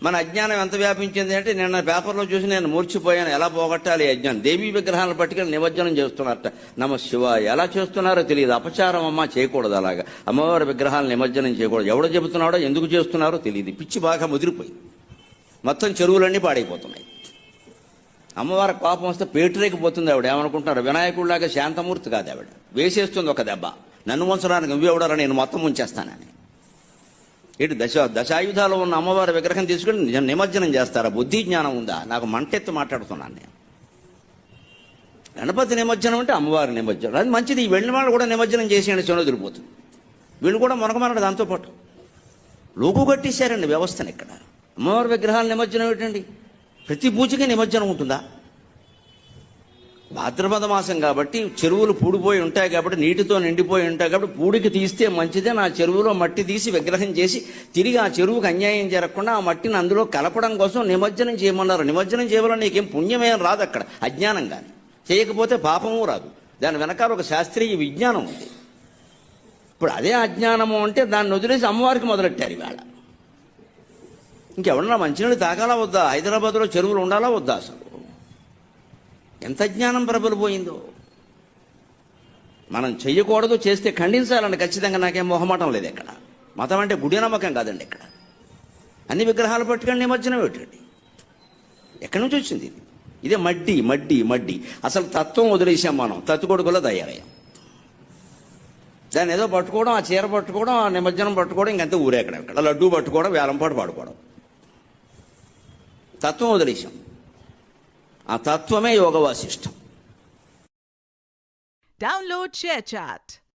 మన అజ్ఞానం ఎంత వ్యాపించింది అంటే నిన్న పేపర్లో చూసి నేను మూర్చిపోయాను. ఎలా పోగొట్టాలి అజ్ఞానం? దేవీ విగ్రహాలను పట్టుకెళ్ళి నిమజ్జనం చేస్తున్నారట. నమ శివాయ. ఎలా చేస్తున్నారో తెలియదు. అపచారం అమ్మ, చేయకూడదు అలాగా. అమ్మవారి విగ్రహాలను నిమజ్జనం చేయకూడదు. ఎవడో చెబుతున్నాడో ఎందుకు చేస్తున్నారో తెలియదు. పిచ్చి బాగా ముదిరిపోయి మొత్తం చెరువులన్నీ పాడైపోతున్నాయి. అమ్మవారి కోపం వస్తే పేటరేకిపోతుంది ఆవిడ. ఏమనుకుంటున్నారు? వినాయకుడిలాగా శాంతమూర్తి కాదు ఆవిడ. వేసేస్తుంది ఒక దెబ్బ. నన్ను ముంచడానికి నువ్వెవడరా, నేను మొత్తం ముంచేస్తానని. ఇటు దశాయుధాలు ఉన్న అమ్మవారి విగ్రహం తీసుకుని నిమజ్జనం చేస్తారా? బుద్ధి జ్ఞానం ఉందా? నాకు మంటెత్తి మాట్లాడుతున్నాను నేను. గణపతి నిమజ్జనం అంటే అమ్మవారి నిమజ్జనం అది మంచిది. వెళ్ళిన వాళ్ళు కూడా నిమజ్జనం చేసేయండి, చొనదిరిపోతుంది. వీళ్ళు కూడా మొనకమన్నాడు దాంతోపాటు. లోకు కట్టేశారండి వ్యవస్థను. ఇక్కడ అమ్మవారి విగ్రహాల నిమజ్జనం ఏంటండి? ప్రతి పూజకి నిమజ్జనం ఉంటుందా? భాద్రపద మాసం కాబట్టి చెరువులు పూడిపోయి ఉంటాయి కాబట్టి, నీటితో నిండిపోయి ఉంటాయి కాబట్టి పూడికి తీస్తే మంచిదే. నా చెరువులో మట్టి తీసి విగ్రహం చేసి తిరిగి ఆ చెరువుకు అన్యాయం జరగకుండా ఆ మట్టిని అందులో కలపడం కోసం నిమజ్జనం చేయమన్నారు. నిమజ్జనం చేయవల్ల నీకేం పుణ్యమేం రాదు అక్కడ, అజ్ఞానం కానీ. చేయకపోతే పాపము రాదు. దాని వెనకాల ఒక శాస్త్రీయ విజ్ఞానం ఉంది. ఇప్పుడు అదే అజ్ఞానము అంటే దాన్ని వదిలేసి అమ్మవారికి మొదలెట్టారు ఇవాళ. ఇంకెవరన్నా మంచినీళ్ళు తాగాలా వద్దా? హైదరాబాద్లో చెరువులు ఉండాలా వద్దా? అసలు ఎంత జ్ఞానం ప్రబలిపోయిందో. మనం చెయ్యకూడదు, చేస్తే ఖండించాలండి ఖచ్చితంగా. నాకేం మొహమాటం లేదు. ఇక్కడ మతం అంటే గుడి నమ్మకం కాదండి. ఇక్కడ అన్ని విగ్రహాలు పట్టుకొని నిమజ్జనం పెట్టండి. ఎక్కడి నుంచి వచ్చింది ఇది? ఇదే మడ్డి మడ్డి మడ్డి. అసలు తత్వం వదిలేసాం మనం. తత్తుకొడుకులో తయారయ్యాం. దాన్ని ఏదో పట్టుకోవడం, ఆ చీర పట్టుకోవడం, ఆ నిమజ్జనం పట్టుకోవడం, ఇంకంతే ఊరేక్కడ. ఇక్కడ లడ్డూ పట్టుకోవడం, వేలంపాటు పాడుకోవడం. తత్వం వదిలేసాం. ఆ తత్వమే యోగ వాసిష్టం. Download ShareChat.